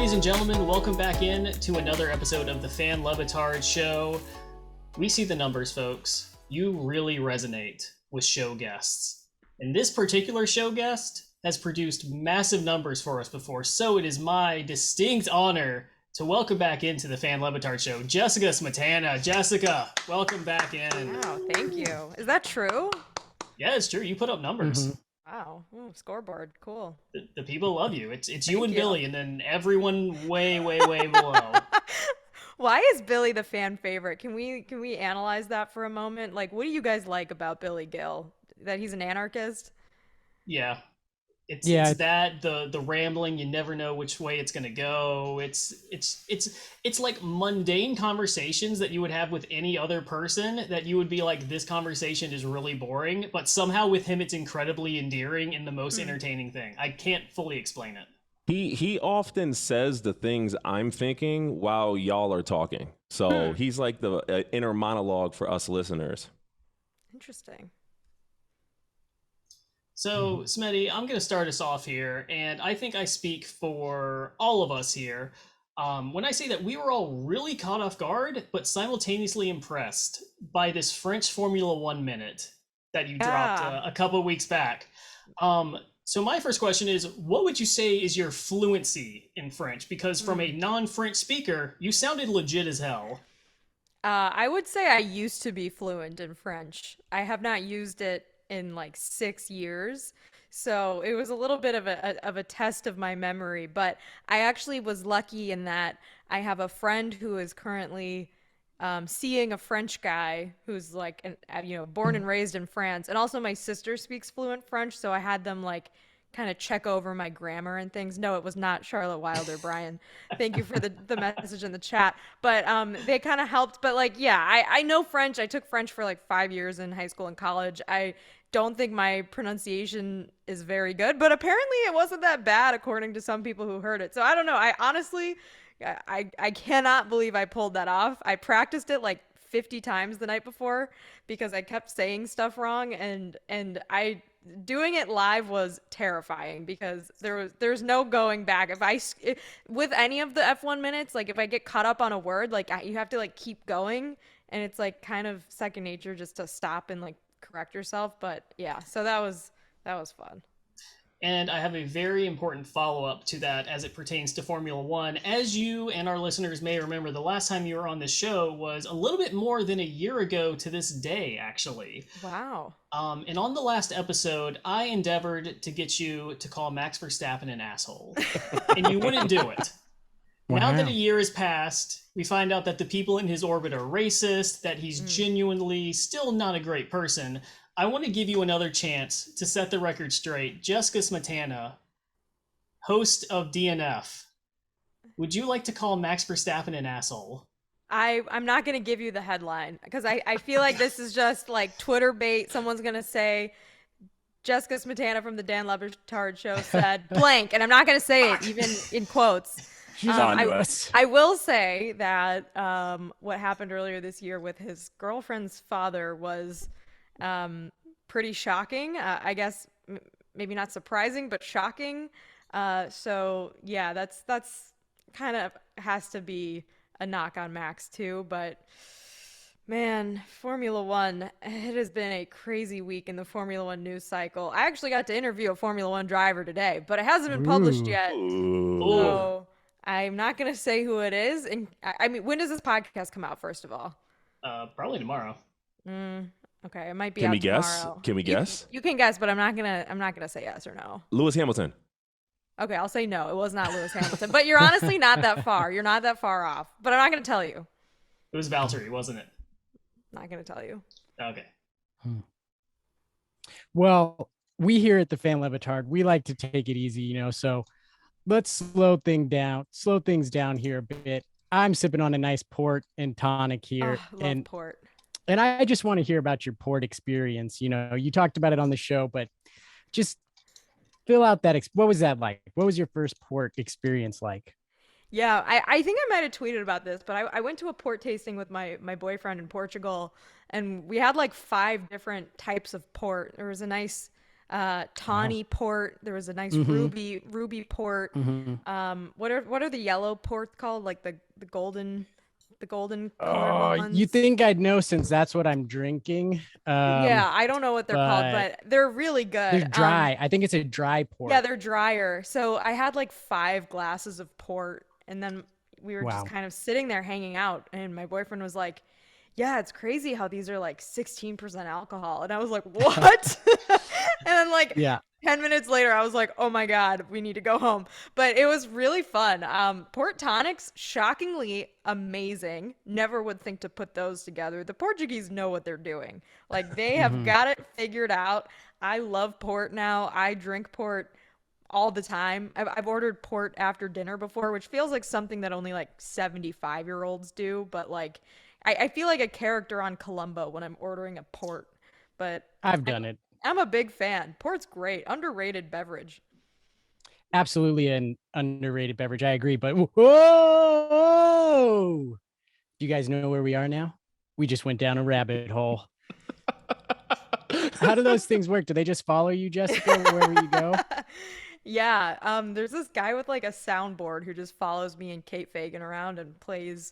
Ladies and gentlemen, welcome back in to another episode of the Batard Show. We see the numbers, folks. You really resonate with show guests. And this particular show guest has produced massive numbers for us before, so it is my distinct honor to welcome back into the Batard Show, Jessica Smetana. Jessica, welcome back in. Wow, thank you. Is that true? Yeah, it's true. You put up numbers. Mm-hmm. Wow. Ooh, scoreboard. Cool. The people love you. It's you and Billy, and then everyone way below. Why is Billy the fan favorite? Can we analyze that for a moment? Like, what do you guys like about Billy Gill? That he's an anarchist? Yeah. It's that the rambling, you never know which way it's gonna go. It's like mundane conversations that you would have with any other person that you would be like, this conversation is really boring, but somehow with him it's incredibly endearing and the most entertaining thing. I can't fully explain it. He often says the things I'm thinking while y'all are talking. So he's like the inner monologue for us listeners. Interesting. So, Smetty, I'm going to start us off here, and I think I speak for all of us here when I say that we were all really caught off guard, but simultaneously impressed by this French Formula One minute that you dropped a couple of weeks back. So my first question is, what would you say is your fluency in French? Because from a non-French speaker, you sounded legit as hell. I would say I used to be fluent in French. I have not used it in like 6 years, so it was a little bit of a test of my memory, but I actually was lucky in that I have a friend who is currently seeing a French guy who's like born and raised in France, and also my sister speaks fluent French, so I had them like kind of check over my grammar and things. No, it was not Charlotte Wilder, Brian. Thank you for the message in the chat. But they kind of helped. But like, yeah, I know French. I took French for like 5 years in high school and college. I don't think my pronunciation is very good, but apparently it wasn't that bad according to some people who heard it. So I don't know. I honestly, I cannot believe I pulled that off. I practiced it like 50 times the night before because I kept saying stuff wrong, and I doing it live was terrifying because there's no going back. With any of the F1 minutes, like if I get caught up on a word, like you have to like keep going, and it's like kind of second nature just to stop and like correct yourself. But yeah, so that was fun. And I have a very important follow-up to that as it pertains to Formula One. As you and our listeners may remember, the last time you were on this show was a little bit more than a year ago to this day, actually. Wow. And on the last episode, I endeavored to get you to call Max Verstappen an asshole. And you wouldn't do it. Wow. Now that a year has passed, we find out that the people in his orbit are racist, that he's genuinely still not a great person. I want to give you another chance to set the record straight. Jessica Smetana, host of DNF, would you like to call Max Verstappen an asshole? I'm not going to give you the headline because I feel like this is just like Twitter bait. Someone's going to say, Jessica Smetana from the Dan Batard Show said blank, and I'm not going to say it even in quotes. She's on to us. I will say that what happened earlier this year with his girlfriend's father was pretty shocking. I guess maybe not surprising, but shocking. So yeah, that's kind of has to be a knock on Max too. But man, Formula One, it has been a crazy week in the Formula One news cycle. I actually got to interview a Formula One driver today, but it hasn't been published yet. So I'm not going to say who it is. And I mean, when does this podcast come out, first of all? Probably tomorrow. Okay, it might be. Can out we guess? tomorrow. Can we guess? You can guess, but I'm not gonna say yes or no. Lewis Hamilton. Okay, I'll say no. It was not Lewis Hamilton, but you're honestly not that far. You're not that far off. But I'm not gonna tell you. It was Valtteri, wasn't it? Not gonna tell you. Okay. Well, we here at the Batard, we like to take it easy, so let's slow things down here a bit. I'm sipping on a nice port and tonic here. Love port. And I just want to hear about your port experience. You talked about it on the show, but just fill out that. What was that like? What was your first port experience like? Yeah, I think I might have tweeted about this, but I went to a port tasting with my boyfriend in Portugal, and we had like 5 different types of port. There was a nice tawny port. There was a nice ruby port. What are the yellow ports called? Like the golden colored ones. You think I'd know since that's what I'm drinking. Yeah, I don't know what they're called, but they're really good. They're dry. I think it's a dry port. Yeah, they're drier. So I had like 5 glasses of port, and then we were just kind of sitting there hanging out, and my boyfriend was like, yeah, it's crazy how these are like 16% alcohol. And I was like, what? And then like 10 minutes later, I was like, oh my God, we need to go home. But it was really fun. Port tonics, shockingly amazing. Never would think to put those together. The Portuguese know what they're doing. Like they have got it figured out. I love port now. I drink port all the time. I've ordered port after dinner before, which feels like something that only like 75-year-olds do. But like, I feel like a character on Columbo when I'm ordering a port. But I've done it. I'm a big fan. Port's great. Underrated beverage. Absolutely an underrated beverage. I agree. But whoa! Do you guys know where we are now? We just went down a rabbit hole. How do those things work? Do they just follow you, Jessica, wherever you go? Yeah. There's this guy with like a soundboard who just follows me and Kate Fagan around and plays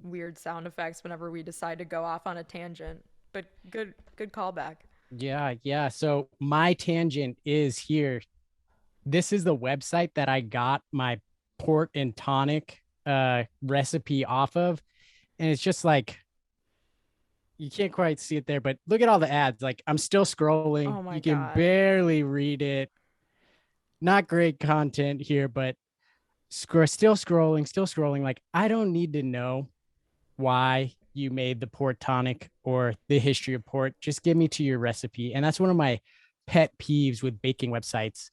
weird sound effects whenever we decide to go off on a tangent. But good callback. Yeah. So my tangent is here. This is the website that I got my port and tonic recipe off of. And it's just like, you can't quite see it there, but look at all the ads. Like I'm still scrolling. Oh my you can God. barely read it. Not great content here, but still scrolling. Like I don't need to know why you made the port tonic or the history of port. Just give me to your recipe. And that's one of my pet peeves with baking websites.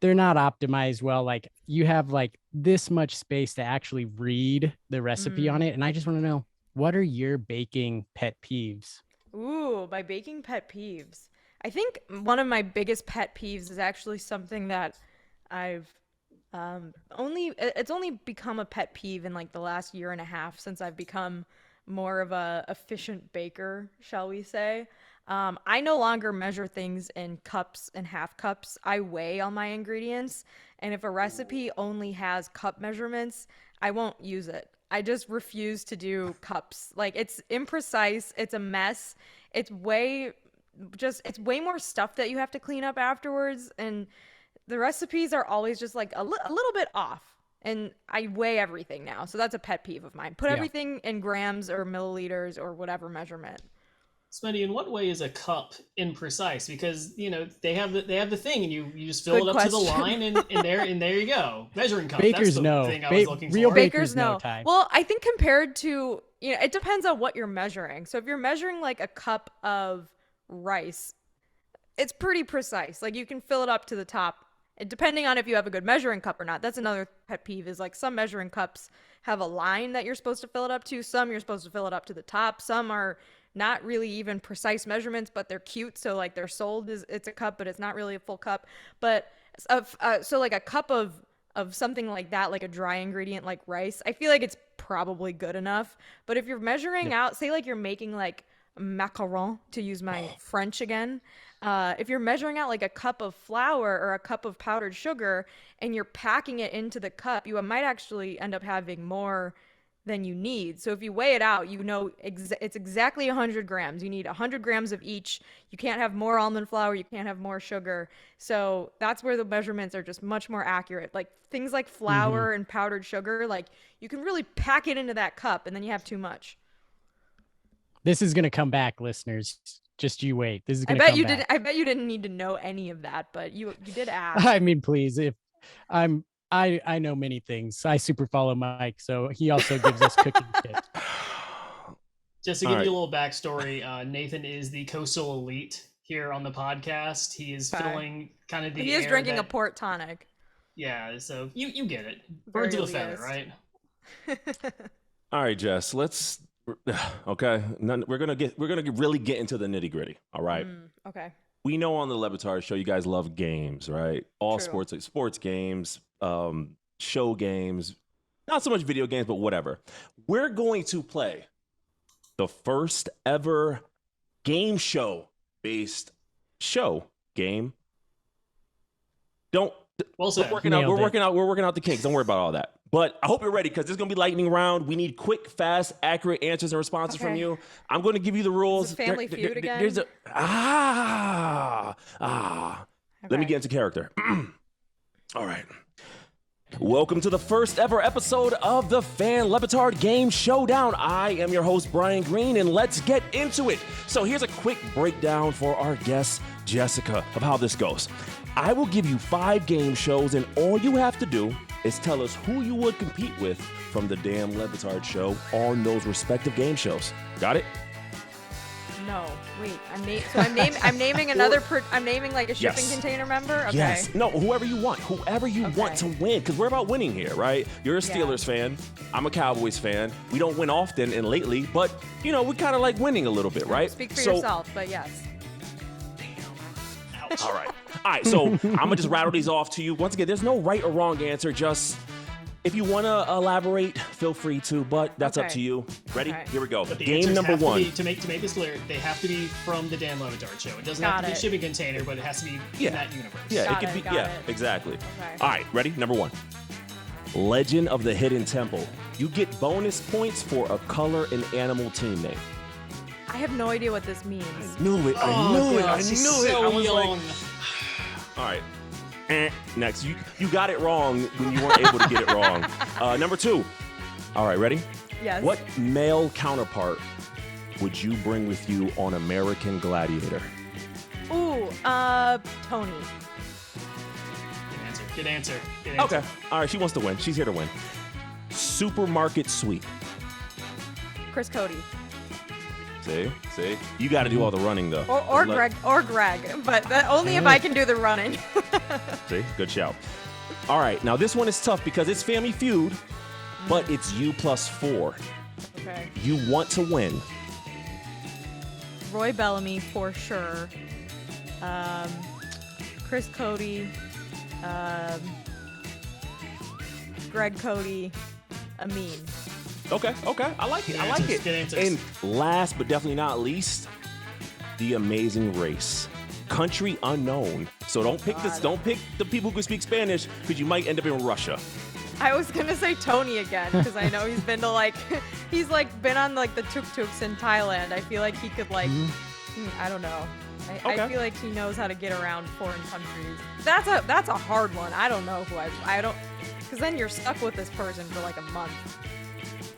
They're not optimized well. Like you have like this much space to actually read the recipe on it. And I just want to know, what are your baking pet peeves? Ooh, my baking pet peeves. I think one of my biggest pet peeves is actually something that I've it's only become a pet peeve in like the last year and a half since I've become more of a efficient baker, shall we say. I no longer measure things in cups and half cups. I weigh all my ingredients, and if a recipe only has cup measurements, I won't use it. I just refuse to do cups. Like it's imprecise, it's a mess. It's way more stuff that you have to clean up afterwards, and the recipes are always just like a little bit off. And I weigh everything now. So that's a pet peeve of mine. Put everything in grams or milliliters or whatever measurement. Smitty, in what way is a cup imprecise? Because they have the thing, and you just fill it up to the line, and there you go. Measuring cup. Bakers that's the know. thing I was looking Real for. bakers know. Well, I think compared to it depends on what you're measuring. So if you're measuring like a cup of rice, it's pretty precise. Like you can fill it up to the top. Depending on if you have a good measuring cup or not. That's another pet peeve is like some measuring cups have a line that you're supposed to fill it up to. Some you're supposed to fill it up to the top. Some are not really even precise measurements, but they're cute. So like they're sold as it's a cup, but it's not really a full cup. But so like a cup of something like that, like a dry ingredient like rice, I feel like it's probably good enough. But if you're measuring out, say like you're making like macaron, to use my French again, if you're measuring out like a cup of flour or a cup of powdered sugar and you're packing it into the cup, you might actually end up having more than you need. So if you weigh it out, it's exactly 100 grams. You need 100 grams of each. You can't have more almond flour. You can't have more sugar. So that's where the measurements are just much more accurate. Like things like flour and powdered sugar, like you can really pack it into that cup and then you have too much. This is going to come back, listeners. Just you wait. This is going to come back. I bet you didn't need to know any of that, but you did ask. I mean, please, if I know many things. I super follow Mike, so he also gives us cooking tips. Just to give you a little backstory, Nathan is the coastal elite here on the podcast. He is filling kind of the He is air drinking a port tonic. Yeah, so you get it. Birds of a feather, right? All right, Jess, let's okay. We're gonna really get into the nitty gritty. All right. Okay. We know on the Le Batard show you guys love games, right? All sports games, show games, not so much video games, but whatever. We're going to play the first ever game show based show game Don't. Well said. We're working out the kinks. Don't worry about all that. But I hope you're ready because this is gonna be lightning round. We need quick, fast, accurate answers and responses from you. I'm going to give you the rules. Is it Family Feud again? There's a Let me get into character. All right. Welcome to the first ever episode of the Batard Game Showdown. I am your host, Brian Green, and let's get into it. So here's a quick breakdown for our guest, Jessica, of how this goes. I will give you 5 game shows, and all you have to do is tell us who you would compete with from the damn Batard show on those respective game shows. Got it? No, wait. I'm naming another. I'm naming like a shipping container member. Okay. Yes. No, whoever you want want to win, because we're about winning here, right? You're a Steelers fan. I'm a Cowboys fan. We don't win often and lately, but we kind of like winning a little bit, right? Speak for yourself, but yes. All right. So I'm gonna just rattle these off to you. Once again, there's no right or wrong answer. Just if you want to elaborate, feel free to, but that's up to you. Ready? Okay. Here we go. But the Game answers number have 1. to make this clear, they have to be from the Dan Batard show. It doesn't have to be a shipping container, but it has to be in that universe. Yeah, Got it could be. it. Exactly. Okay. All right, ready? Number 1. Legend of the Hidden Temple. You get bonus points for a color and animal team name. I have no idea what this means. I knew it. I knew it. I was young. like, all right. Next, you got it wrong when you weren't able to get it wrong. Number 2. All right, ready? Yes. What male counterpart would you bring with you on American Gladiator? Ooh, Tony. Good answer. Okay. All right, she wants to win. She's here to win. Supermarket sweep. Chris Cody. See? You got to do all the running though. Or Greg, but only if I can do the running. See? Good shout. All right, now this one is tough because it's Family Feud, but it's you plus 4. Okay. You want to win. Roy Bellamy for sure. Chris Cody. Greg Cody. Amin. Okay. I like it. Good answers. And last but definitely not least, The Amazing Race. Country unknown. So don't pick this. Don't pick the people who can speak Spanish because you might end up in Russia. I was gonna say Tony again because I know he's been to he's been on the tuk-tuks in Thailand. I feel like he could I don't know. I feel like he knows how to get around foreign countries. That's a hard one. I don't know who I don't, because then you're stuck with this person for like a month.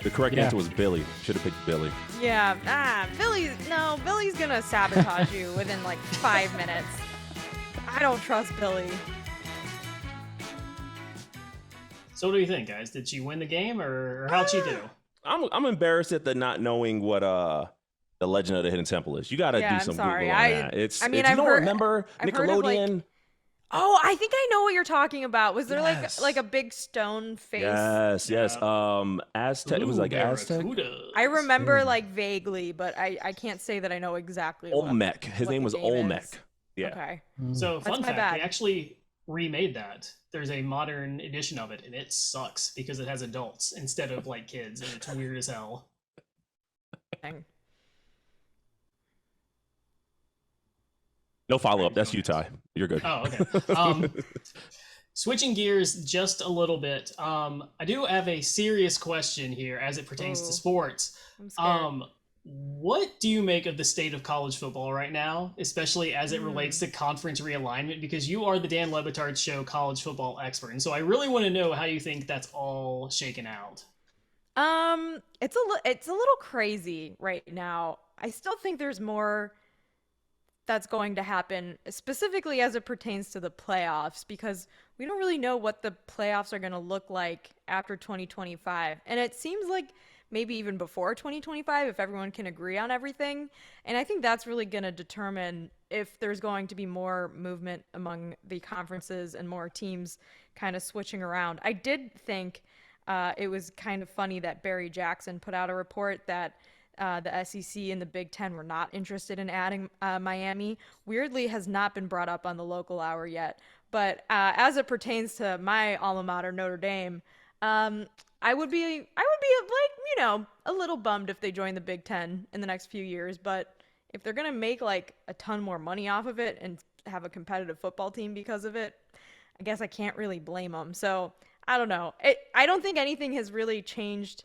The correct answer was Billy. Should have picked Billy. Yeah. Billy's gonna sabotage you within 5 minutes. I don't trust Billy. So what do you think, guys? Did she win the game, or how'd she do? I'm embarrassed at the not knowing what the Legend of the Hidden Temple is. You got to do some Google on that. If you don't remember Nickelodeon. Oh, I think I know what you're talking about. Was there like a big stone face? Yes. Aztec. It was like Aztec. I remember vaguely, but I can't say that I know exactly. Olmec. His name was Olmec. Yeah. Okay. So fun fact, they actually remade that. There's a modern edition of it, and it sucks because it has adults instead of kids, and it's weird as hell. No follow-up. That's you, Ty. You're good. Oh, okay. Switching gears just a little bit. I do have a serious question here as it pertains to sports. I'm scared. What do you make of the state of college football right now, especially as it relates to conference realignment? Because you are the Dan Batard Show college football expert, and so I really want to know how you think that's all shaken out. It's a little crazy right now. I still think there's more that's going to happen, specifically as it pertains to the playoffs, because we don't really know what the playoffs are going to look like after 2025. And it seems like maybe even before 2025, if everyone can agree on everything. And I think that's really going to determine if there's going to be more movement among the conferences and more teams kind of switching around. I did think it was kind of funny that Barry Jackson put out a report that the SEC and the Big Ten were not interested in adding Miami. Weirdly, has not been brought up on the local hour yet. But as it pertains to my alma mater, Notre Dame, I would be a little bummed if they joined the Big Ten in the next few years. But if they're gonna make a ton more money off of it and have a competitive football team because of it, I guess I can't really blame him. So I don't know. I don't think anything has really changed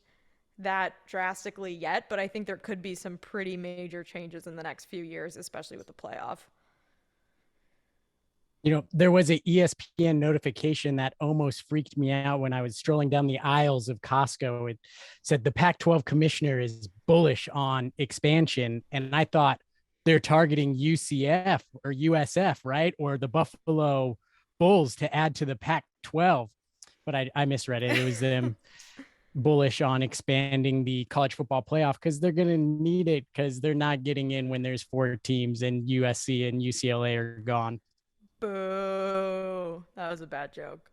that drastically yet, but I think there could be some pretty major changes in the next few years, especially with the playoff. There was a ESPN notification that almost freaked me out when I was strolling down the aisles of Costco. It said the Pac-12 commissioner is bullish on expansion. And I thought they're targeting UCF or USF, right? Or the Buffalo Bulls to add to the Pac-12. But I misread it. It was them bullish on expanding the college football playoff because they're going to need it because they're not getting in when there's 4 teams and USC and UCLA are gone. Boo. That was a bad joke.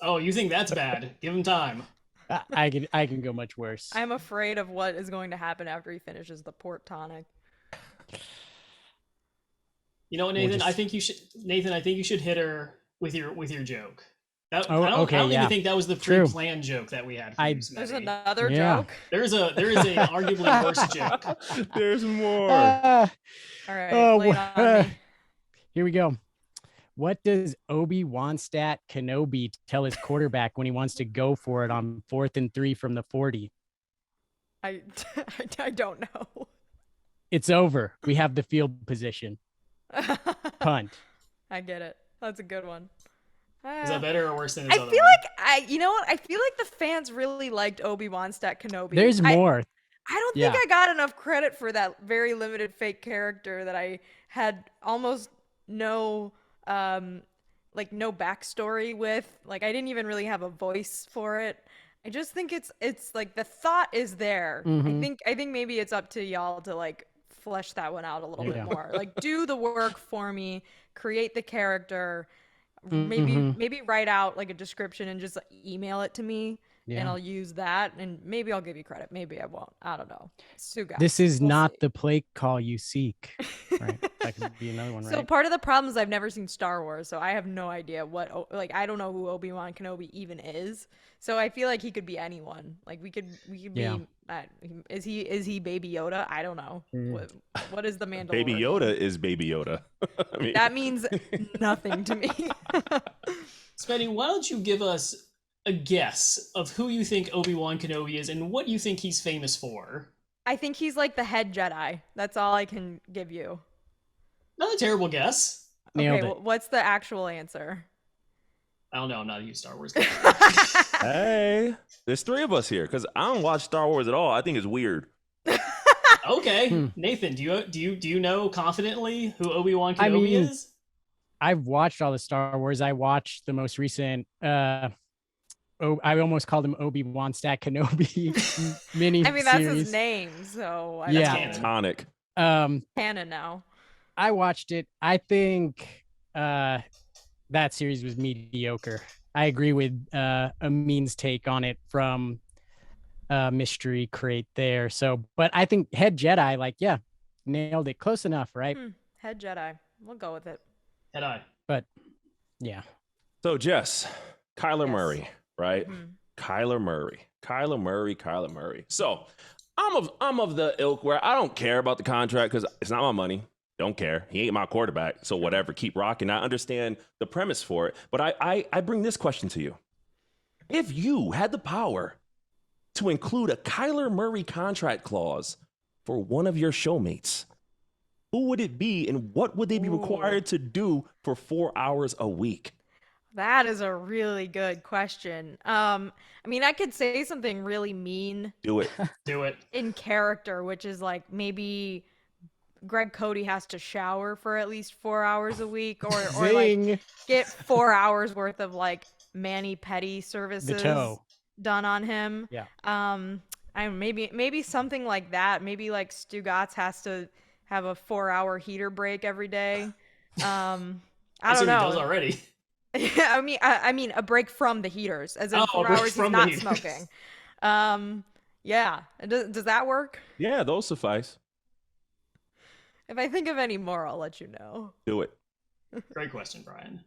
Oh, you think that's bad? Give him time. I can go much worse. I'm afraid of what is going to happen after he finishes the port tonic. You know what, Nathan? I think you should hit her with your joke. I don't even think that was the pre-planned joke that we had. There's another joke. There is a arguably worse joke. There's more. All right, lay it on me. Here we go. What does Obi-Wan Kenobi tell his quarterback when he wants to go for it on 4th and 3 from the 40? I don't know. It's over. We have the field position. Punt. I get it. That's a good one. Is that better or worse than his I other feel one? you know what? I feel like the fans really liked Obi-Wan Kenobi. There's more. I don't think I got enough credit for that very limited fake character that I had almost no no backstory with. Like I didn't even really have a voice for it. I just think it's like the thought is there. Mm-hmm. I think maybe it's up to y'all to like flesh that one out a little bit more. Like do the work for me, create the character, maybe write out like a description and just email it to me. And I'll use that, and maybe I'll give you credit. Maybe I won't. I don't know. Stugotz. This is not the play call you seek. Right? That could be another one, right? So part of the problem is I've never seen Star Wars, so I have no idea I don't know who Obi-Wan Kenobi even is. So I feel like he could be anyone. Like we could be. Is he Baby Yoda? I don't know. What is the Mandalorian? Baby Yoda is Baby Yoda. That means nothing to me. Smetty, why don't you give us a guess of who you think Obi-Wan Kenobi is and what you think he's famous for? I think he's like the head Jedi. That's all I can give you. Not a terrible guess. Nailed it. What's the actual answer? I don't know. I'm not a huge Star Wars guy. Hey, there's 3 of us here because I don't watch Star Wars at all. I think it's weird. Okay, Nathan, do you know confidently who Obi-Wan Kenobi is? I've watched all the Star Wars. I watched the most recent. I almost called him Obi-Wan Kenobi mini. I mean, that's his name, so That's Tonic. Canon now. I watched it. I think that series was mediocre. I agree with Amin's take on it from Mystery Crate there. So, but I think Head Jedi, nailed it. Close enough, right? Head Jedi. We'll go with it. Head eye. But yeah. So Jess, Kyler Yes. Murray, right? Kyler Murray. So I'm of the ilk where I don't care about the contract because it's not my money. Don't care. He ain't my quarterback. So whatever, keep rocking. I understand the premise for it. But I bring this question to you. If you had the power to include a Kyler Murray contract clause for one of your showmates, who would it be and what would they be required to do for 4 hours a week? That is a really good question. I mean, I could say something really mean. Do it. Do it. In character, which is like maybe Greg Cody has to shower for at least 4 hours a week, or like get 4 hours worth of like mani-pedi services done on him. Yeah. Maybe something like that. Maybe like Stugotz has to have a 4-hour heater break every day. I don't know. He does already. Yeah, I mean a break from the heaters, as in 4 hours he's not smoking. Yeah. Does that work? Yeah, those suffice. If I think of any more, I'll let you know. Do it. Great question, Brian.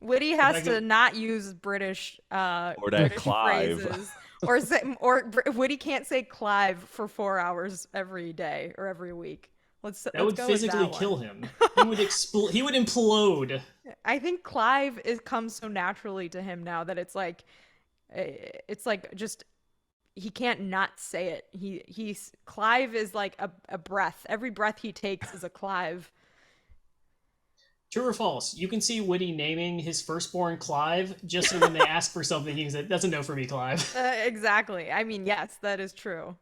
Woody has to not use British or that British Clive phrases, or Woody can't say Clive for 4 hours every day or every week. Let's would go physically with that kill one. him. He would implode. I think Clive comes so naturally to him now that it's like just he can't not say it. He's Clive is like a breath. Every breath he takes is a Clive. True or false? You can see Woody naming his firstborn Clive just so when they ask for something, he can say, "That's a no for me, Clive." Exactly. I mean, yes, that is true.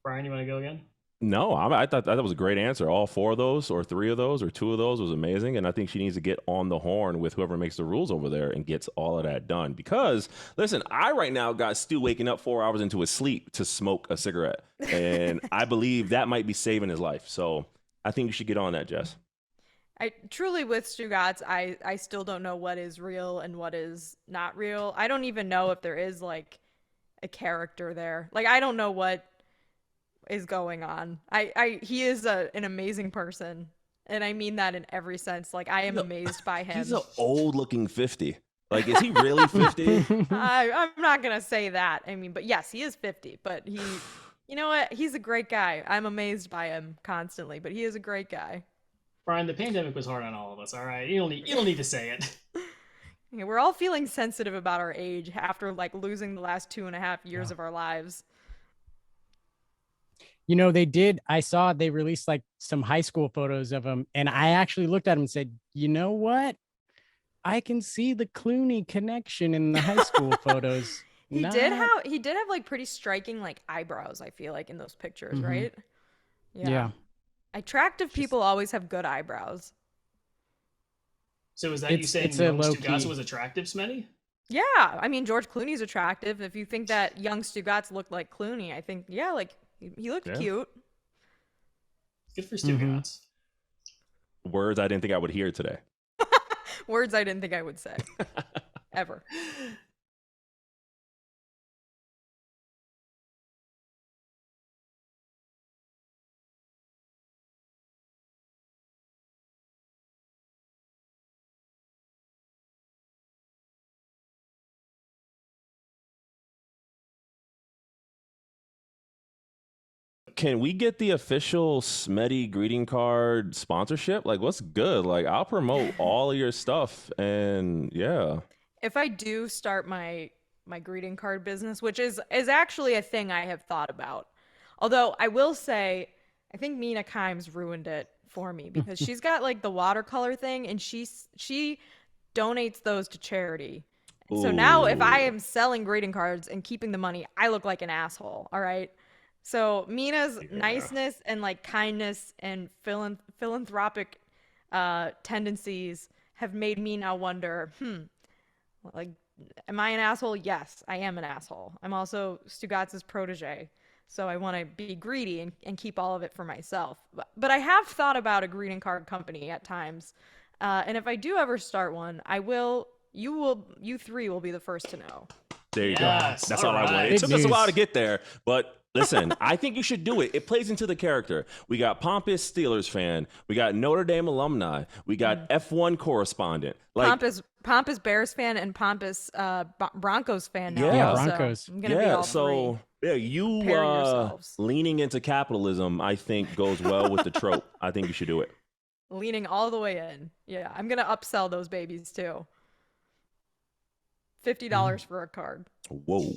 Brian, you want to go again? No, I thought that was a great answer. All 4 of those, or 3 of those, or 2 of those was amazing. And I think she needs to get on the horn with whoever makes the rules over there and gets all of that done. Because, listen, I right now got Stu waking up 4 hours into his sleep to smoke a cigarette. And I believe that might be saving his life. So I think you should get on that, Jess. I truly, with Stugotz, I still don't know what is real and what is not real. I don't even know if there is like a character there. Like, I don't know what is going on. He is an amazing person, and I mean that in every sense. Like, I am amazed by him. He's an old looking 50. Like, is he really 50? I'm not gonna say that. I mean, but yes, he is 50. But you know what? He's a great guy. I'm amazed by him constantly, but he is a great guy. Brian, the pandemic was hard on all of us. All right, you don't need to say it. Yeah, we're all feeling sensitive about our age after like losing the last 2.5 years of our lives. You know, I saw they released like some high school photos of him, and I actually looked at him and said, you know what? I can see the Clooney connection in the high school photos. He did have like pretty striking like eyebrows, I feel like, in those pictures, right? Yeah. Attractive people always have good eyebrows. So is that you saying young Stugotz was attractive, Smetty? Yeah, I mean, George Clooney's attractive. If you think that young Stugotz looked like Clooney, I think, yeah, like he looked cute. Good for Stugotz. Words I didn't think I would hear today. Words I didn't think I would say. Ever. Can we get the official Smetty greeting card sponsorship? Like, what's good? Like, I'll promote all of your stuff, and yeah. If I do start my greeting card business, which is actually a thing I have thought about. Although I will say, I think Mina Kimes ruined it for me because she's got like the watercolor thing, and she donates those to charity. Ooh. So now if I am selling greeting cards and keeping the money, I look like an asshole. All right. So Mina's niceness and like kindness and philanthropic tendencies have made me now wonder, like, am I an asshole? Yes, I am an asshole. I'm also Stugotz's protege. So I want to be greedy and keep all of it for myself. But I have thought about a greeting card company at times. And if I do ever start one, you 3 will be the first to know. There you go. That's all I wanted. It took us a while to get there, but listen, I think you should do it. It plays into the character. We got pompous Steelers fan. We got Notre Dame alumni. We got F1 correspondent. Like, pompous Bears fan and pompous Broncos fan now. Yeah, Broncos. So I'm gonna be all so three. Yeah, you leaning into capitalism, I think, goes well with the trope. I think you should do it. Leaning all the way in. Yeah, I'm gonna upsell those babies too. $50 for a card. Whoa.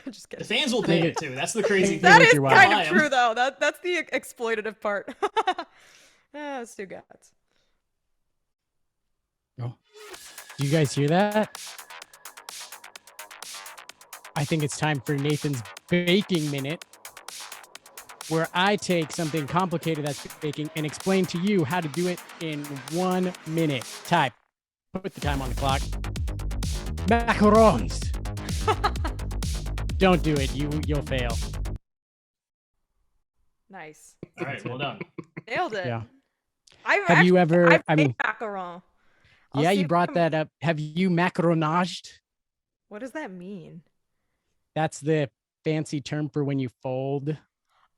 Just kidding. The fans will pay it too. That's the crazy thing. That is kind of true, though. That's the exploitative part. Stugotz. Oh, do you guys hear that? I think it's time for Nathan's baking minute, where I take something complicated that's baking and explain to you how to do it in 1 minute. Type. Put the time on the clock. Macarons. Don't do it. You'll fail. Nice. All right, well done. Nailed it. Yeah. I've made macaron. Yeah, you brought that up. Have you macaronaged? What does that mean? That's the fancy term for when you fold.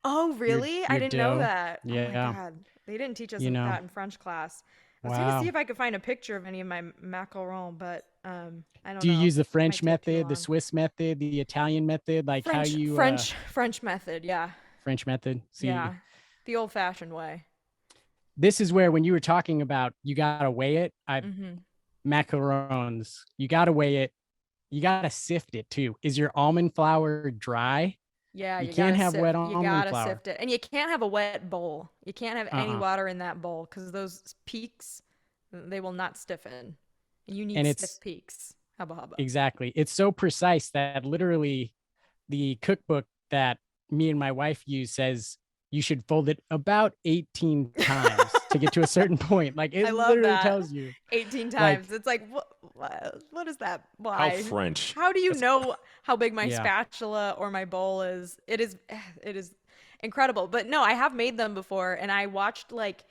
Oh, really? I didn't know that. Yeah. Oh my God. They didn't teach us that in French class. I was going to see if I could find a picture of any of my macarons, but I don't know. Do you use the French method, the Swiss method, the Italian method? Like French, how you... French method, yeah. French method. Yeah, the old-fashioned way. this is where when you were talking about you gotta weigh it, Mm-hmm. macarons, you gotta weigh it, you gotta sift it too. Is your almond flour dry? Yeah, You you can't gotta have sift. wet You almond gotta flour. sift it, and you can't have a wet bowl. You can't have any water in that bowl because those peaks, they will not stiffen. You need And stiff it's peaks. Hubba hubba. exactly, it's so precise that literally the cookbook that me and my wife use says you should fold it about 18 times to get to a certain point. Like it I love literally that. tells you 18 like, times. It's like, what is that? How Why? French. How do you know how big my Yeah. spatula or my bowl is? It is incredible. But no, I have made them before, and I watched like,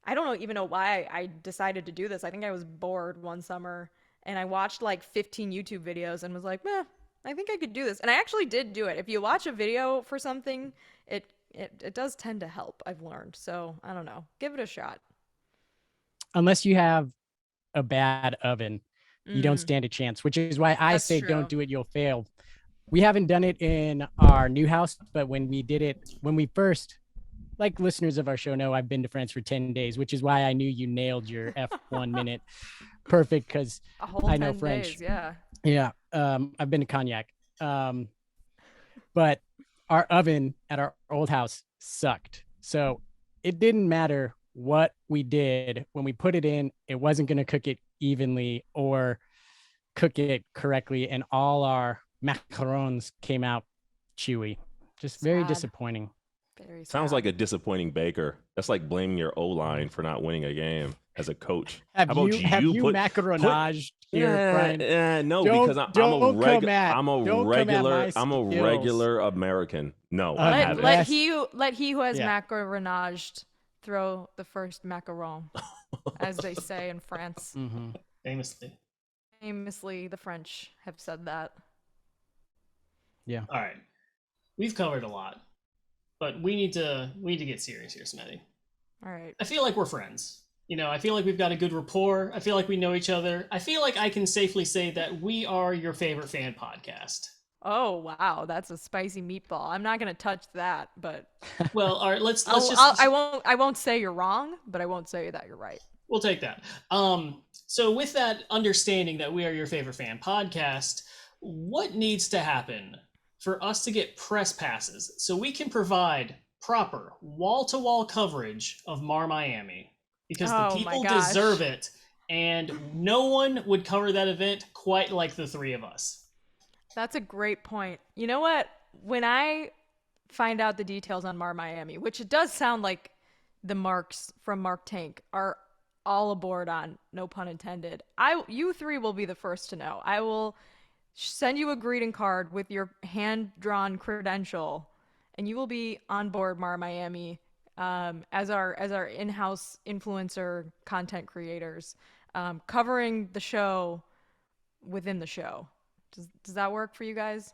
I don't even know why I decided to do this. I think I was bored one summer, and I watched like 15 YouTube videos and was like, I think I could do this. And I actually did do it. If you watch a video for something, it does tend to help, I've learned. So I don't know. Give it a shot. unless you have a bad oven, you don't stand a chance, which is why I That's say true. don't do it, you'll fail. We haven't done it in our new house, but when we did it, when we first, like listeners of our show know, I've been to France for 10 days, which is why I knew you nailed your F1 minute perfect, because A whole I know 10 French. days, yeah. Yeah. I've been to Cognac. But our oven at our old house sucked. So it didn't matter what we did when we put it in, it wasn't going to cook it evenly or cook it correctly. And all our macarons came out chewy. Just very Sad. disappointing. Very sad. Sounds like a disappointing baker. That's like blaming your O-line for not winning a game as a coach. Have How about you macaronaged here, Brian? No, Don't- because I'm a don't come regular. at- I'm a don't come at my regular. I'm a skills. regular American. No, I Let- haven't. let he who has Yeah. macaronaged throw the first macaron, as they say in France. Mhm. Famously. Famously, the French have said that. Yeah. All right. We've covered a lot, but we need to get serious here, Smitty. All right. I feel like we're friends. You know, I feel like we've got a good rapport. I feel like we know each other. I feel like I can safely say that we are your favorite fan podcast. Oh wow, that's a spicy meatball. I'm not gonna touch that, but Well, all right, let's I'll, just I won't say you're wrong, but I won't say that you're right. we'll take that. So with that understanding that we are your favorite fan podcast, what needs to happen for us to get press passes so we can provide proper wall-to-wall coverage of Mar Miami? Because the Oh, my people gosh. deserve it, and no one would cover that event quite like the three of us. That's a great point. You know what? When I find out the details on Mar Miami, which it does sound like the marks from Mark Tank are all aboard on, no pun intended. You three will be the first to know. I will send you a greeting card with your hand-drawn credential, and you will be on board Mar Miami as our in-house influencer content creators, covering the show within the show. Does that work for you guys?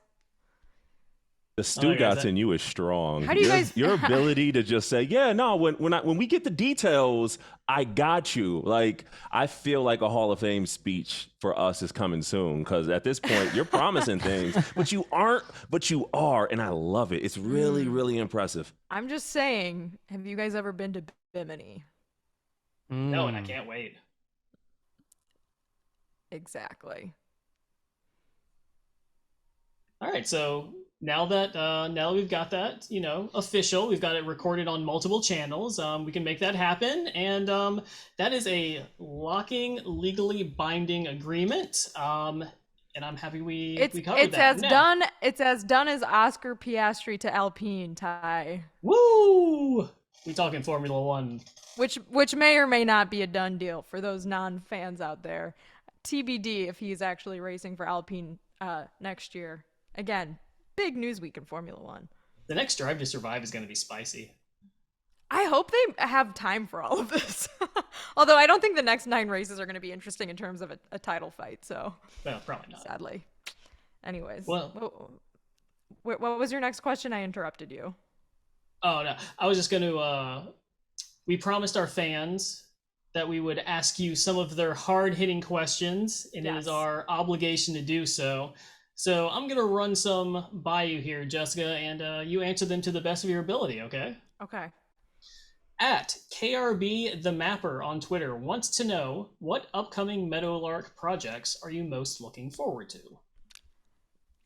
The Stugotz in you is strong. How do you guys- Your ability to just say, yeah, no, when we get the details, I got you. Like, I feel like a Hall of Fame speech for us is coming soon, because at this point you're promising things, but you aren't, but you are, and I love it. It's really, really impressive. I'm just saying, have you guys ever been to Bimini? No, and I can't wait. Exactly. All right, so now that we've got that, official, we've got it recorded on multiple channels. We can make that happen, and that is a locking, legally binding agreement. And I'm happy we covered it's that. as Now- done it's as done as Oscar Piastri to Alpine, Ty. Woo! We talking Formula One. Which may or may not be a done deal for those non-fans out there. TBD if he's actually racing for Alpine next year. Again, big news week in Formula One. The next Drive to Survive is going to be spicy. I hope they have time for all of this. Although I don't think the next 9 races are going to be interesting in terms of a title fight. So, Well, probably not. sadly. Anyways, Well- what was your next question? I interrupted you. Oh no, I was just going to. We promised our fans that we would ask you some of their hard-hitting questions, and it is Yes. our obligation to do so. So I'm going to run some by you here, Jessica, and you answer them to the best of your ability, okay? Okay. At KRB the Mapper on Twitter wants to know, what upcoming Meadowlark projects are you most looking forward to?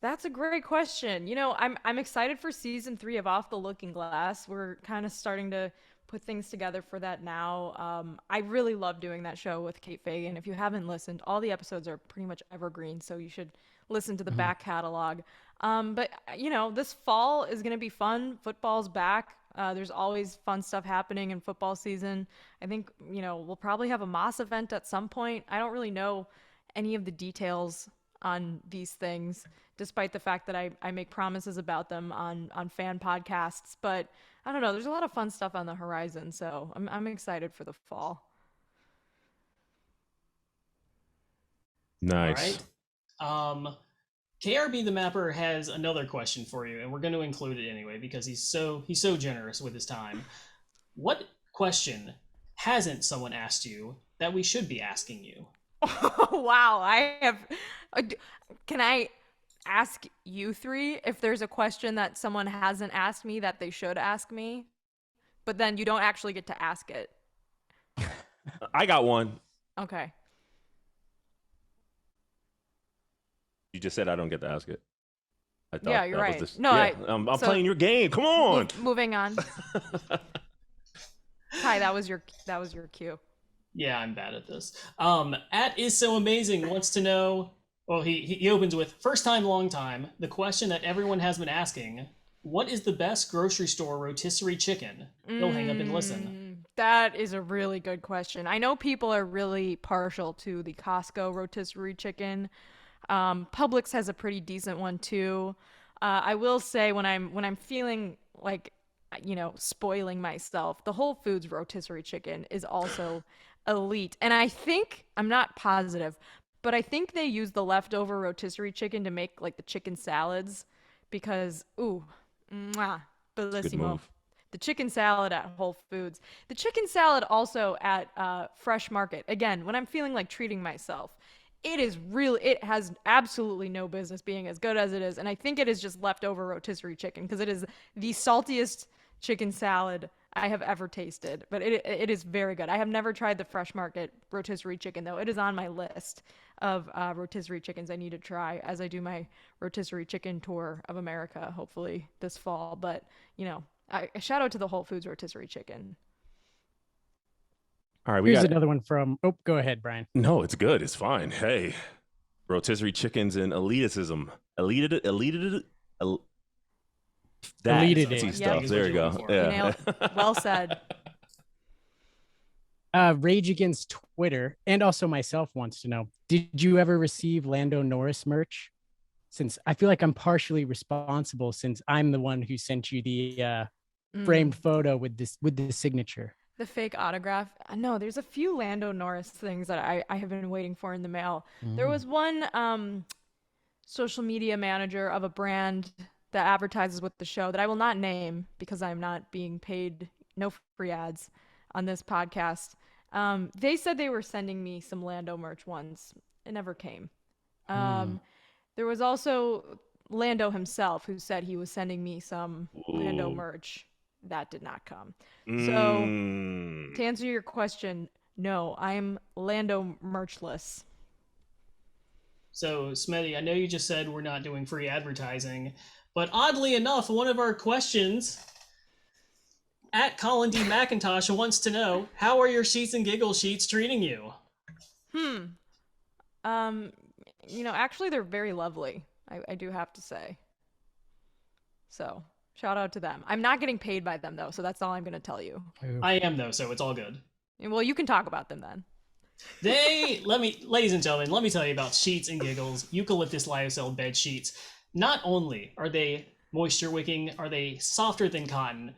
That's a great question. You know, I'm excited for season 3 of Off the Looking Glass. We're kind of starting to put things together for that now. I really love doing that show with Kate Fagan. If you haven't listened, all the episodes are pretty much evergreen, so you should listen to the back catalog. But you know, this fall is going to be fun. Football's back. There's always fun stuff happening in football season. I think, you know, we'll probably have a Moss event at some point. I don't really know any of the details on these things, despite the fact that I make promises about them on fan podcasts. But I don't know, there's a lot of fun stuff on the horizon, so I'm excited for the fall. Nice. All right. KRB the Mapper has another question for you, and we're going to include it anyway because he's so generous with his time. What question hasn't someone asked you that we should be asking you? Oh, wow. Can I ask you three if there's a question that someone hasn't asked me that they should ask me? But then you don't actually get to ask it. I got one. Okay. You just said I don't get to ask it. I thought Yeah, you're that right. was No, I'm so- playing your game. Come on. Moving on. Ty, that was your cue. Yeah, I'm bad at this. At is so amazing wants to know. Well, he opens with, first time, long time. The question that everyone has been asking: what is the best grocery store rotisserie chicken? He'll hang up and listen. That is a really good question. I know people are really partial to the Costco rotisserie chicken. Publix has a pretty decent one too. I will say when I'm feeling like, you know, spoiling myself, the Whole Foods rotisserie chicken is also elite. And I think, I'm not positive, but I think they use the leftover rotisserie chicken to make like the chicken salads because, ooh, mwah, Good bellissimo. move. The chicken salad at Whole Foods. The chicken salad also at Fresh Market. Again, when I'm feeling like treating myself, it has absolutely no business being as good as it is. And I think it is just leftover rotisserie chicken because it is the saltiest chicken salad I have ever tasted. But it is very good. I have never tried the Fresh Market rotisserie chicken, though. It is on my list of rotisserie chickens I need to try as I do my rotisserie chicken tour of America, hopefully this fall. But, you know, shout out to the Whole Foods rotisserie chicken. All right, we Here's got another one from. Oh, go ahead, Brian. No, it's good. It's fine. Hey, rotisserie chickens and elitism. Elited. That Elited fancy it. stuff. Yep. There you go. You Yeah. Well said. Rage Against Twitter and also myself wants to know: did you ever receive Lando Norris merch? Since I feel like I'm partially responsible, since I'm the one who sent you the framed photo with the signature. The fake autograph. No, there's a few Lando Norris things that I have been waiting for in the mail. There was one social media manager of a brand that advertises with the show that I will not name because I'm not being paid, no free ads on this podcast. They said they were sending me some Lando merch once. It never came. There was also Lando himself who said he was sending me some Lando merch. That did not come. So to answer your question, no, I'm Lando merchless. So, Smetty, I know you just said we're not doing free advertising, but oddly enough, one of our questions at Colin D. McIntosh wants to know, how are your Sheets and Giggle sheets treating you? You know, actually they're very lovely. I do have to say. So shout out to them. I'm not getting paid by them though, so that's all I'm going to tell you. I am though, so it's all good. Well, you can talk about them then. Ladies and gentlemen, let me tell you about Sheets and Giggles eucalyptus lyocell bed sheets. Not only are they moisture wicking, are they softer than cotton,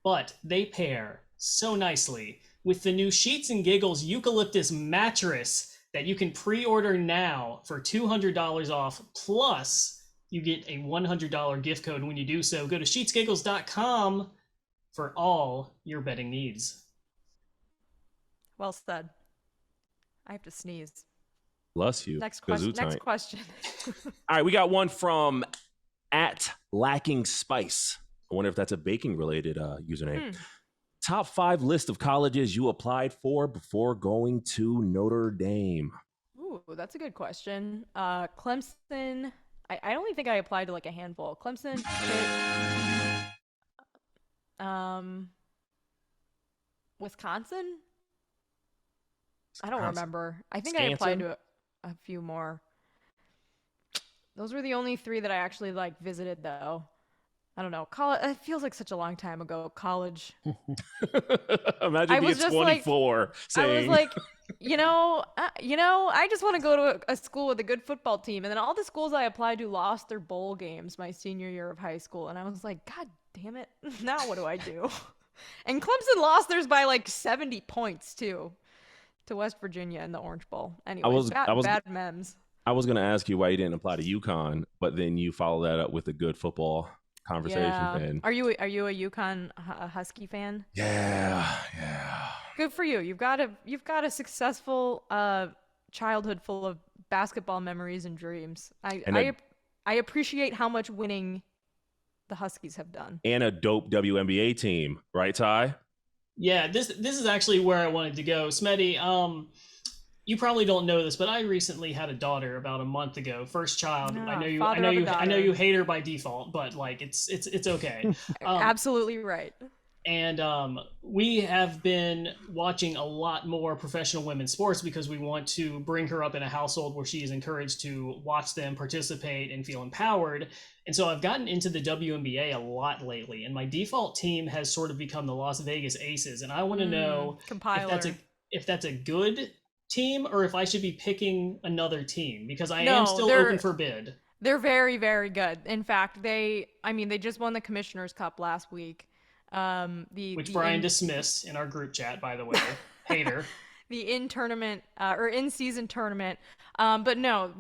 but they pair so nicely with the new Sheets and Giggles eucalyptus mattress that you can pre-order now for $200 off, plus you get a $100 gift code when you do so. Go to sheetsgiggles.com for all your bedding needs. Well said. I have to sneeze. Bless you. Next question. All right, we got one from at Lacking Spice. I wonder if that's a baking related username. top 5 list of colleges you applied for before going to Notre Dame? Ooh, that's a good question. Clemson. I only think I applied to like a handful. Clemson, Pitt, Wisconsin. I don't remember. I think I applied to a few more. Those were the only 3 that I actually like visited, though. I don't know. College. It feels like such a long time ago. College. Imagine being 24 saying, I was like, I just want to go to a school with a good football team. And then all the schools I applied to lost their bowl games my senior year of high school, and I was like, God damn it! Now what do I do? And Clemson lost theirs by like 70 points too, to West Virginia in the Orange Bowl. Anyway, bad memes. I was going to ask you why you didn't apply to UConn, but then you follow that up with a good football conversation. Yeah. And Are you a UConn Husky fan? Yeah. Good for you. You've got a successful childhood full of basketball memories and dreams. I appreciate how much winning the Huskies have done. And a dope WNBA team, right, Ty? Yeah, this is actually where I wanted to go. Smetty, you probably don't know this, but I recently had a daughter about a month ago. First child. I know you hate her by default, but like it's okay. Absolutely right. And we have been watching a lot more professional women's sports because we want to bring her up in a household where she is encouraged to watch them, participate, and feel empowered. And so I've gotten into the WNBA a lot lately, and my default team has sort of become the Las Vegas Aces. And I want to know if that's a good team or if I should be picking anher team, because I am still open for bid. They're very, very good. In fact, they just won the Commissioner's Cup last week. Which Brian dismissed in our group chat, by the way. Hater. The in-season tournament. But no,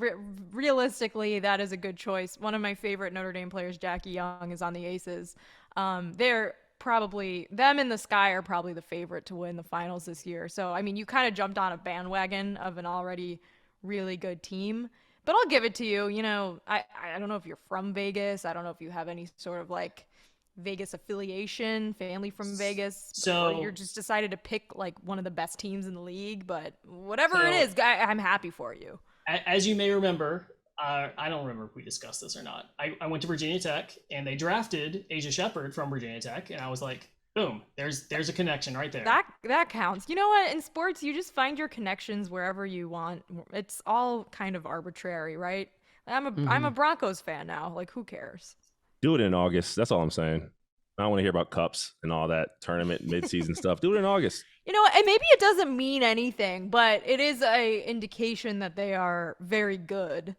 realistically, that is a good choice. One of my favorite Notre Dame players, Jackie Young, is on the Aces. They're probably, them and the Sky are probably the favorite to win the finals this year. So, I mean, you kind of jumped on a bandwagon of an already really good team. But I'll give it to you. You know, I don't know if you're from Vegas. I don't know if you have any sort of like Vegas affiliation, family from Vegas, so or you're just decided to pick like one of the best teams in the league. But whatever it is, I'm happy for you. As you may remember, I don't remember if we discussed this or not. I went to Virginia Tech and they drafted Asia Shepherd from Virginia Tech, and I was like, boom, there's a connection right there. That counts. You know what? In sports, you just find your connections wherever you want. It's all kind of arbitrary, right? I'm a Broncos fan now. Like, who cares? Do it in August. That's all I'm saying. I don't want to hear about cups and all that tournament mid-season stuff. Do it in August. You know, and maybe it doesn't mean anything, but it is a indication that they are very good.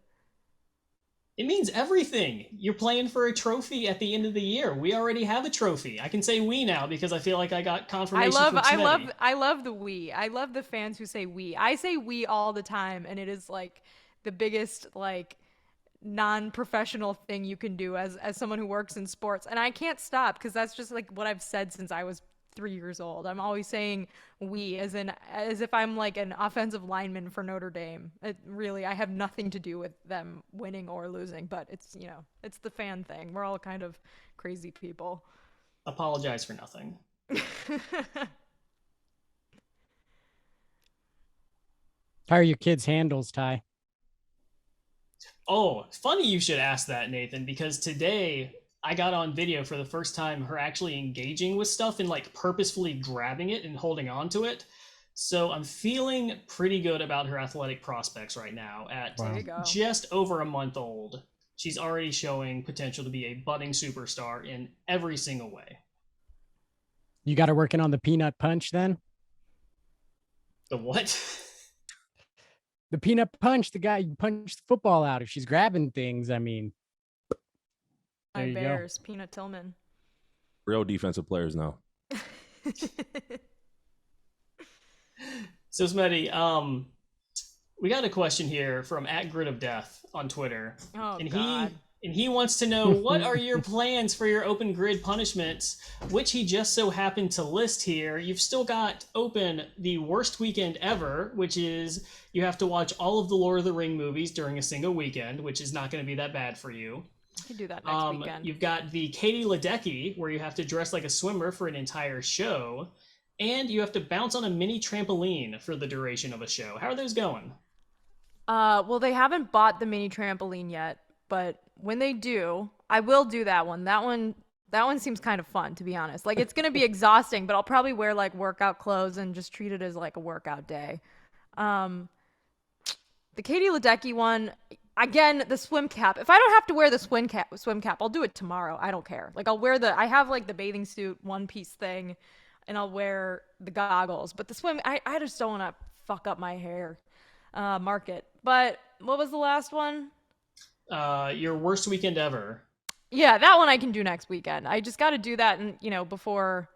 It means everything. You're playing for a trophy at the end of the year. We already have a trophy. I can say we now because I feel like I got confirmation from Smetty. I love the we. I love the fans who say we. I say we all the time, and it is like the biggest like non-professional thing you can do as someone who works in sports. And I can't stop because that's just like what I've said since I was 3 years old. I'm always saying we as if I'm like an offensive lineman for Notre Dame. I have nothing to do with them winning or losing, but it's, you know, it's the fan thing. We're all kind of crazy people. Apologize for nothing. How are your kids' handles, Ty? Oh, funny you should ask that, Nathan, because today I got on video for the first time her actually engaging with stuff and like purposefully grabbing it and holding on to it. So I'm feeling pretty good about her athletic prospects right now at just over a month old. She's already showing potential to be a budding superstar in every single way. You got her working on the peanut punch then? The what? The peanut punch, the guy you punch the football out. If she's grabbing things, I mean, there you Bears, go. Peanut Tillman. Real defensive players now. So, Smetty, we got a question here from @GridOfDeath on Twitter. Oh, and God. He wants to know, what are your plans for your open grid punishments, which he just so happened to list here. You've still got open the worst weekend ever, which is you have to watch all of the Lord of the Ring movies during a single weekend, which is not going to be that bad for you. I can do that next weekend. You've got the Katie Ledecky, where you have to dress like a swimmer for an entire show, and you have to bounce on a mini trampoline for the duration of a show. How are those going? Well, they haven't bought the mini trampoline yet, but when they do, I will do that one. That one seems kind of fun, to be honest. Like, it's gonna be exhausting, but I'll probably wear like workout clothes and just treat it as like a workout day. The Katie Ledecky one, again, the swim cap. If I don't have to wear the swim cap, I'll do it tomorrow. I don't care. Like, I have like the bathing suit one piece thing, and I'll wear the goggles. But the swim, I just don't want to fuck up my hair. Mark it. But what was the last one? Your worst weekend ever. Yeah, that one I can do next weekend. I just got to do that, and before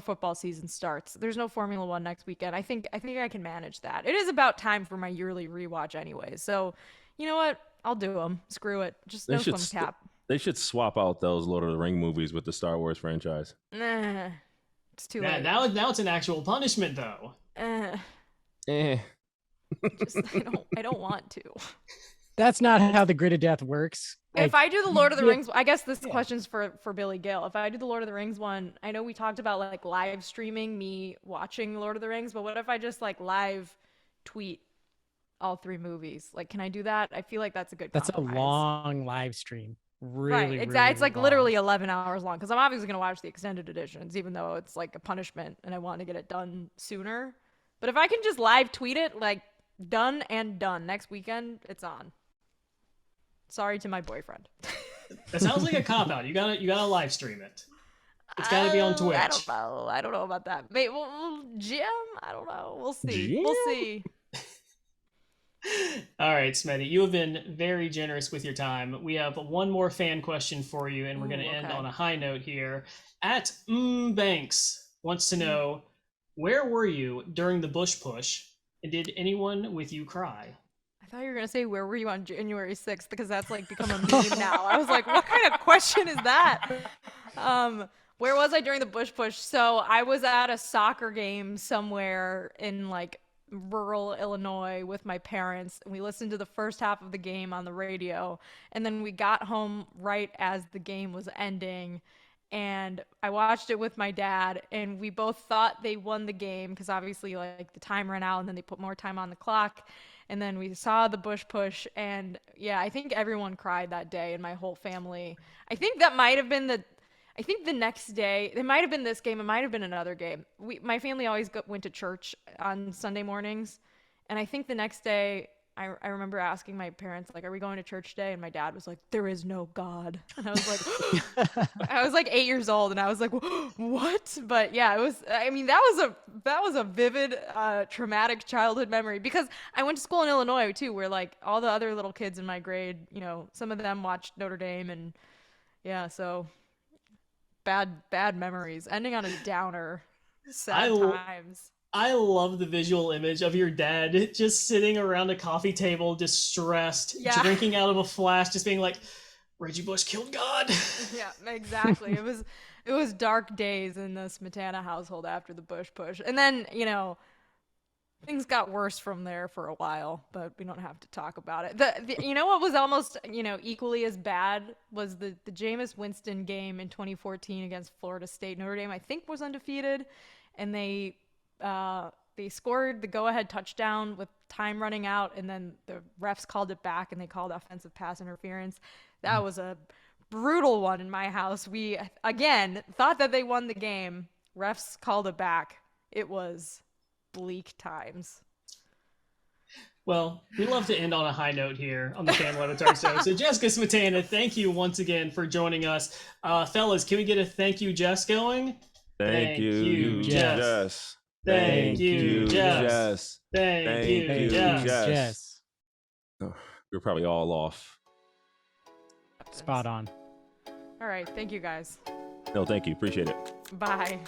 football season starts. There's no Formula One next weekend. I think I can manage that. It is about time for my yearly rewatch anyway. So, you know what? I'll do them. Screw it. Just no swim cap. They should swap out those Lord of the Ring movies with the Star Wars franchise. Nah, it's too late. Now it's an actual punishment, though. Just I don't want to. That's not how the Grid of Death works. If I do the Lord of the Rings, I guess this question's for Billy Gale. If I do the Lord of the Rings one, I know we talked about like live streaming me watching Lord of the Rings, but what if I just like live tweet all 3 movies? Like, can I do that? I feel like that's a good compromise. That's a long live stream. Really, right, really it's like long. literally 11 hours long, because I'm obviously going to watch the extended editions, even though it's like a punishment and I want to get it done sooner. But if I can just live tweet it, like done and done, next weekend, it's on. Sorry to my boyfriend. That sounds like a cop-out. You gotta live stream it. It's gotta be on Twitch. I don't know about that. Maybe, Jim? I don't know. We'll see. Jim? We'll see. All right, Smetty, you have been very generous with your time. We have one more fan question for you, and we're going to end on a high note here. At Banks wants to know, where were you during the Bush push, and did anyone with you cry? I thought you were going to say, where were you on January 6th? Because that's like become a meme now. I was like, what kind of question is that? Where was I during the Bush push? So I was at a soccer game somewhere in like rural Illinois with my parents, and we listened to the first half of the game on the radio, and then we got home right as the game was ending, and I watched it with my dad, and we both thought they won the game because obviously like the time ran out and then they put more time on the clock, and then we saw the Bush push, and yeah, I think everyone cried that day in my whole family. I think that might have been the next day, it might have been this game, it might have been another game. My family always went to church on Sunday mornings, and I think the next day, I remember asking my parents, like, are we going to church today? And my dad was like, there is no God. And I was like, I was like 8 years old, and I was like, what? But yeah, that was a vivid, traumatic childhood memory, because I went to school in Illinois too, where like all the other little kids in my grade, some of them watched Notre Dame, and yeah, so bad memories, ending on a downer. Sad times. I love the visual image of your dad just sitting around a coffee table, distressed, drinking out of a flask, just being like, Reggie Bush killed God. Yeah, exactly. It was dark days in the Smetana household after the Bush push. And then, things got worse from there for a while, but we don't have to talk about it. What was almost, equally as bad was the Jameis Winston game in 2014 against Florida State. Notre Dame, I think, was undefeated, and they scored the go-ahead touchdown with time running out, and then the refs called it back, and they called offensive pass interference. That was a brutal one in my house. We, again, thought that they won the game. Refs called it back. It was bleak times. Well, we love to end on a high note here on the Fan Levitar Show. So Jessica Smetana, thank you once again for joining us. Fellas, can we get a thank you, Jess, going? Thank you, Jess. Thank you, Jess. Thank you, Jess. Oh, we're probably all off. Spot on. All right, thank you guys. No, thank you. Appreciate it. Bye.